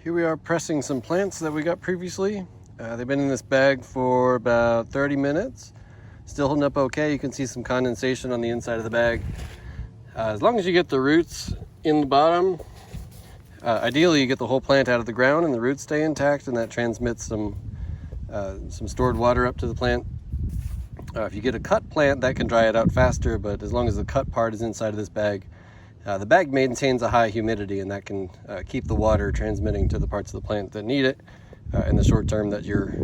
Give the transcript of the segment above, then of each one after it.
Here we are pressing some plants that we got previously. They've been in this bag for about 30 minutes. Still holding up okay. You can see some condensation on the inside of the bag. As long as you get the roots in the bottom, ideally you get the whole plant out of the ground and the roots stay intact, and that transmits some stored water up to the plant. If you get a cut plant, that can dry it out faster, but as long as the cut part is inside of this bag, the bag maintains a high humidity, and that can keep the water transmitting to the parts of the plant that need it in the short term that you're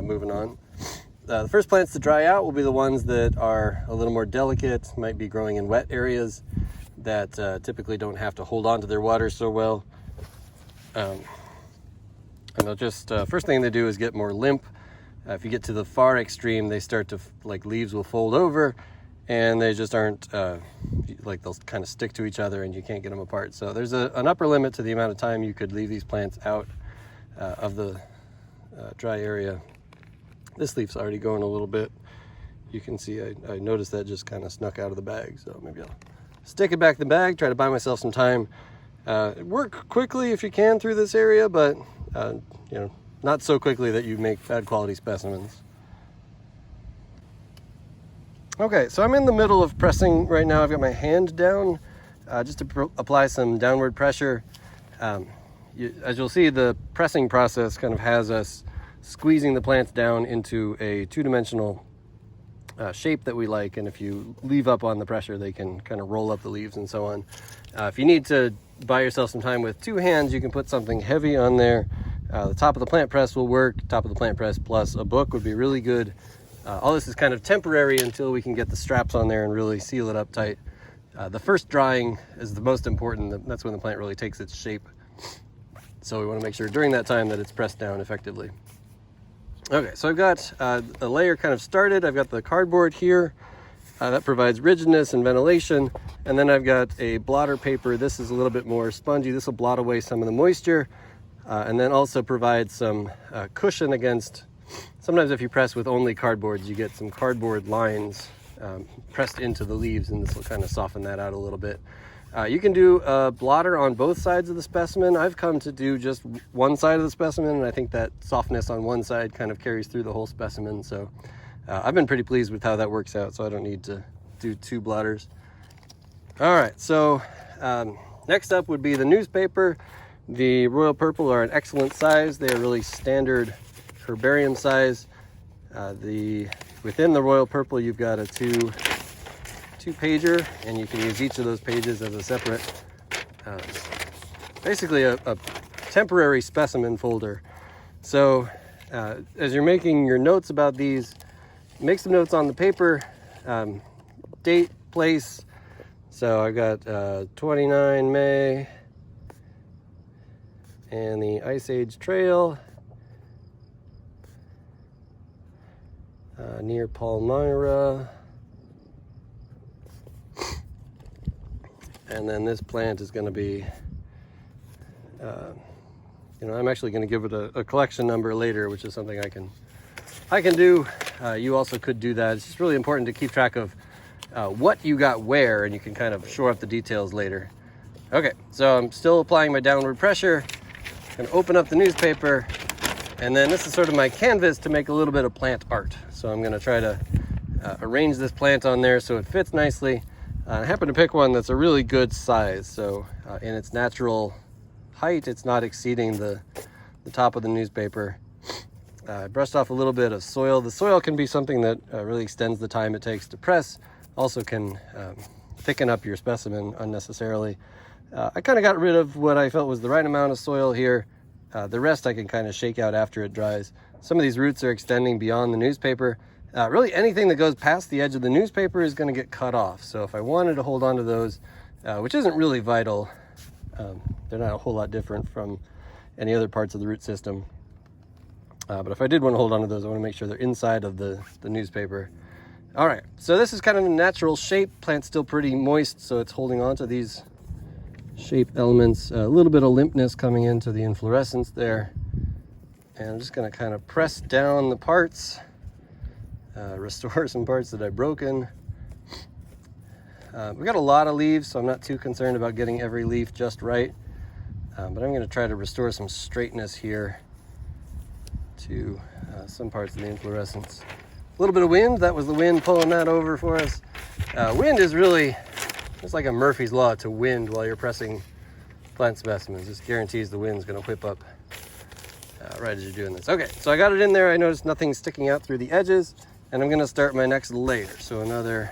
moving on. The first plants to dry out will be the ones that are a little more delicate, might be growing in wet areas that typically don't have to hold on to their water so well. And they'll just, first thing they do is get more limp. If you get to the far extreme, they start to, like, leaves will fold over and they just aren't, like, they'll kind of stick to each other and you can't get them apart. So there's an upper limit to the amount of time you could leave these plants out of the dry area. This leaf's already going a little bit. You can see I noticed that just kind of snuck out of the bag, so maybe I'll stick it back in the bag, try to buy myself some time. Work quickly if you can through this area, but not so quickly that you make bad quality specimens. Okay, so I'm in the middle of pressing right now. I've got my hand down just to apply some downward pressure. As you'll see, the pressing process kind of has us squeezing the plants down into a two-dimensional shape that we like, and if you leave up on the pressure, they can kind of roll up the leaves and so on. If you need to buy yourself some time with two hands, you can put something heavy on there. The top of the plant press will work. Top of the plant press plus a book would be really good. All this is kind of temporary until we can get the straps on there and really seal it up tight. The first drying is the most important. That's when the plant really takes its shape. So we want to make sure during that time that it's pressed down effectively. Okay, so I've got a layer kind of started. I've got the cardboard here. That provides rigidness and ventilation. And then I've got a blotter paper. This is a little bit more spongy. This will blot away some of the moisture. And then also provide some cushion against, sometimes if you press with only cardboards, you get some cardboard lines pressed into the leaves, and this will kind of soften that out a little bit. You can do a blotter on both sides of the specimen. I've come to do just one side of the specimen, and I think that softness on one side kind of carries through the whole specimen. So I've been pretty pleased with how that works out, so I don't need to do two blotters. All right, so next up would be the newspaper. The royal purple are an excellent size. They are really standard herbarium size. Within the royal purple, you've got a two pager, and you can use each of those pages as a separate, basically a temporary specimen folder. So as you're making your notes about these, make some notes on the paper, date, place. So I got 29 May and the Ice Age Trail near Palmyra. And then this plant is going to be, I'm actually going to give it a collection number later, which is something I can do. You also could do that. It's just really important to keep track of what you got where, and you can kind of shore up the details later. Okay, so I'm still applying my downward pressure. I'm going to open up the newspaper, and then this is sort of my canvas to make a little bit of plant art. So I'm going to try to arrange this plant on there so it fits nicely. I happen to pick one that's a really good size, so in its natural height, it's not exceeding the top of the newspaper. I brushed off a little bit of soil. The soil can be something that really extends the time it takes to press, also can thicken up your specimen unnecessarily. I kind of got rid of what I felt was the right amount of soil here. The rest I can kind of shake out after it dries. Some of these roots are extending beyond the newspaper. Really anything that goes past the edge of the newspaper is going to get cut off. So if I wanted to hold on to those, which isn't really vital, they're not a whole lot different from any other parts of the root system. But if I did want to hold on to those, I want to make sure they're inside of the newspaper. All right, so this is kind of a natural shape. Plant's still pretty moist, so it's holding on to these shape elements. A little bit of limpness coming into the inflorescence there. And I'm just going to kind of press down the parts. Restore some parts that I've broken. We've got a lot of leaves, so I'm not too concerned about getting every leaf just right. But I'm going to try to restore some straightness here to some parts of the inflorescence. A little bit of wind, that was the wind pulling that over for us. Wind is really, it's like a Murphy's Law to wind while you're pressing plant specimens. This guarantees the wind's going to whip up right as you're doing this. Okay, so I got it in there. I noticed nothing sticking out through the edges, and I'm going to start my next layer. So another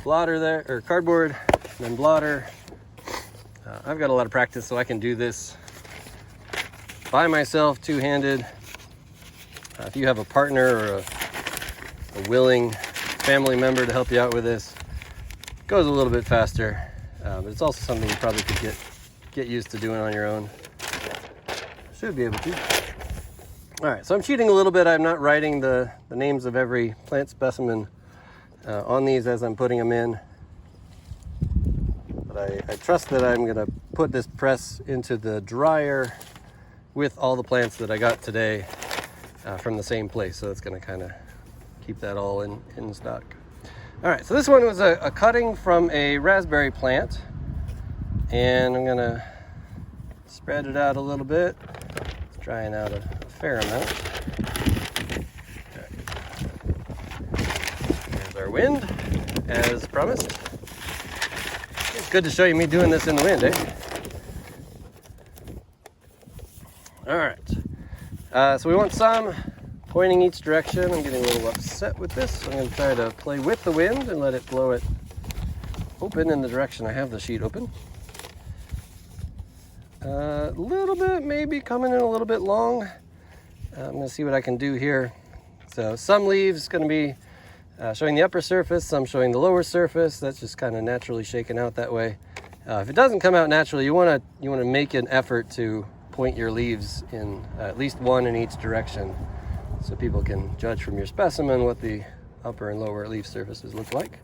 blotter there, or cardboard, and then blotter. I've got a lot of practice, so I can do this by myself, two-handed. If you have a partner or a willing family member to help you out with this, it goes a little bit faster, but it's also something you probably could get used to doing on your own. Should be able to. All right, so I'm cheating a little bit. I'm not writing the names of every plant specimen on these as I'm putting them in. I trust that I'm going to put this press into the dryer with all the plants that I got today from the same place. So it's going to kind of keep that all in stock. All right, so this one was a cutting from a raspberry plant. And I'm going to spread it out a little bit. It's drying out a fair amount. There's our wind, as promised. It's good to show you me doing this in the wind, eh? All right, so we want some pointing each direction. I'm getting a little upset with this. So I'm going to try to play with the wind and let it blow it open in the direction I have the sheet open. A little bit, maybe coming in a little bit long. I'm going to see what I can do here. So some leaves going to be showing the upper surface, some showing the lower surface. That's just kind of naturally shaken out that way. If it doesn't come out naturally, you want to make an effort to point your leaves in at least one in each direction, so people can judge from your specimen what the upper and lower leaf surfaces look like.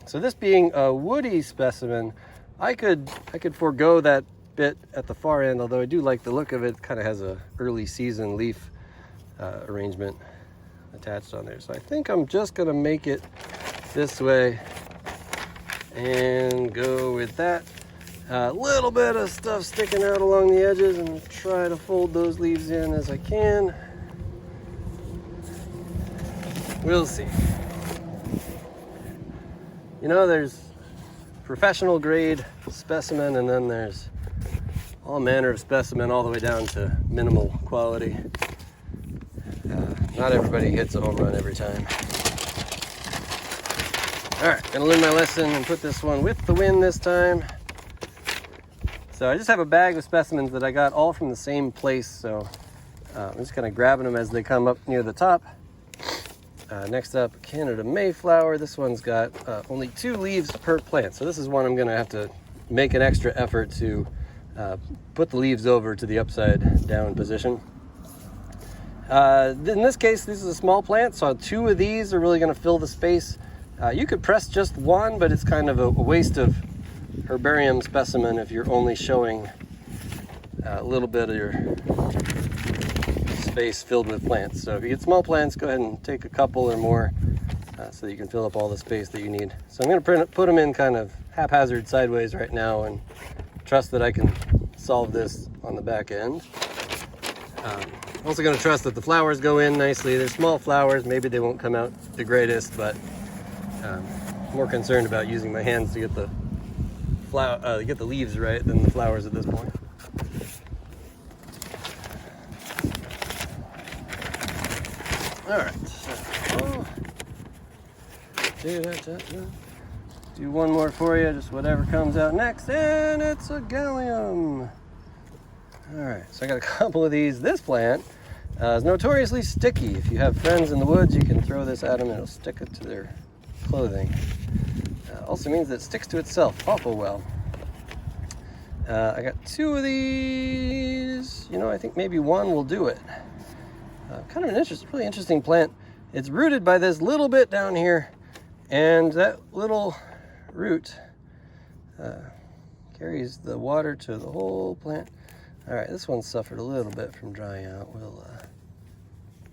So this being a woody specimen, I could forego that bit at the far end, although I do like the look of it. It kind of has a early season leaf arrangement attached on there. So I think I'm just gonna make it this way and go with that. A little bit of stuff sticking out along the edges, and try to fold those leaves in as I can. We'll see. You know, there's professional grade specimen, and then there's all manner of specimen all the way down to minimal quality. Not everybody hits a home run every time. All right, gonna learn my lesson and put this one with the wind this time. So I just have a bag of specimens that I got all from the same place, so I'm just kind of grabbing them as they come up near the top. Next up, Canada Mayflower. This one's got only 2 leaves per plant, so this is one I'm going to have to make an extra effort to put the leaves over to the upside down position. In this case, this is a small plant, so 2 of these are really going to fill the space. You could press just one, but it's kind of a waste of herbarium specimen if you're only showing a little bit of your space filled with plants. So if you get small plants, go ahead and take a couple or more so that you can fill up all the space that you need. So I'm going to put them in kind of haphazard sideways right now and trust that I can solve this on the back end. Also going to trust that the flowers go in nicely. They're small flowers, maybe they won't come out the greatest, but more concerned about using my hands to get the leaves right than the flowers at this point. All right, so do one more for you, just whatever comes out next, and it's a gallium. All right, so I got a couple of these. This plant is notoriously sticky. If you have friends in the woods, you can throw this at them and it'll stick it to their clothing. Also means that it sticks to itself awful well. I got 2 of these. You know, I think maybe one will do it. Kind of an really interesting plant. It's rooted by this little bit down here, and that little root carries the water to the whole plant. All right, this one suffered a little bit from drying out. We'll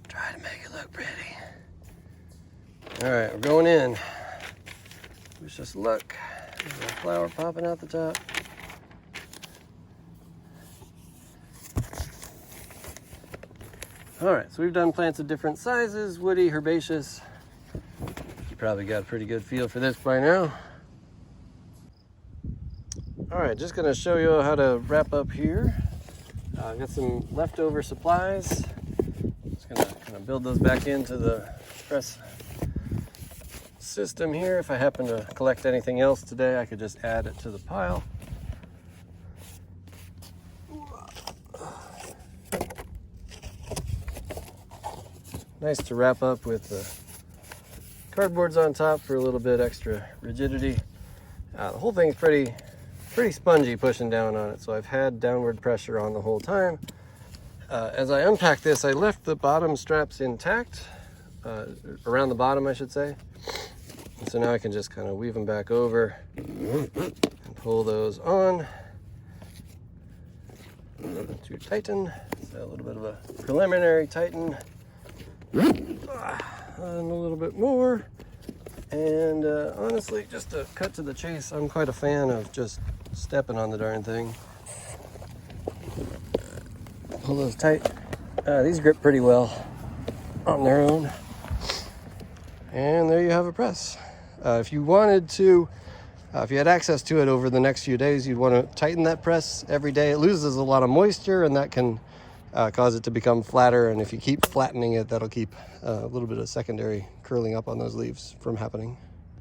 try to make it look pretty. All right, we're going in. Wish us luck. There's a flower popping out the top. All right, so we've done plants of different sizes, woody, herbaceous. You probably got a pretty good feel for this by now. All right, just gonna show you how to wrap up here. I've got some leftover supplies. Just gonna kind of build those back into the press system here. If I happen to collect anything else today, I could just add it to the pile. Nice to wrap up with the cardboards on top for a little bit extra rigidity. The whole thing's pretty spongy pushing down on it, so I've had downward pressure on the whole time. As I unpack this, I left the bottom straps intact, around the bottom I should say. And so now I can just kind of weave them back over and pull those on to tighten. So a little bit of a preliminary tighten. And a little bit more. And honestly, just to cut to the chase, I'm quite a fan of just stepping on the darn thing. Pull those tight. These grip pretty well on their own. And there you have a press. If you wanted to, if you had access to it over the next few days, you'd want to tighten that press every day. It loses a lot of moisture, and that can cause it to become flatter, and if you keep flattening it, that'll keep a little bit of secondary curling up on those leaves from happening.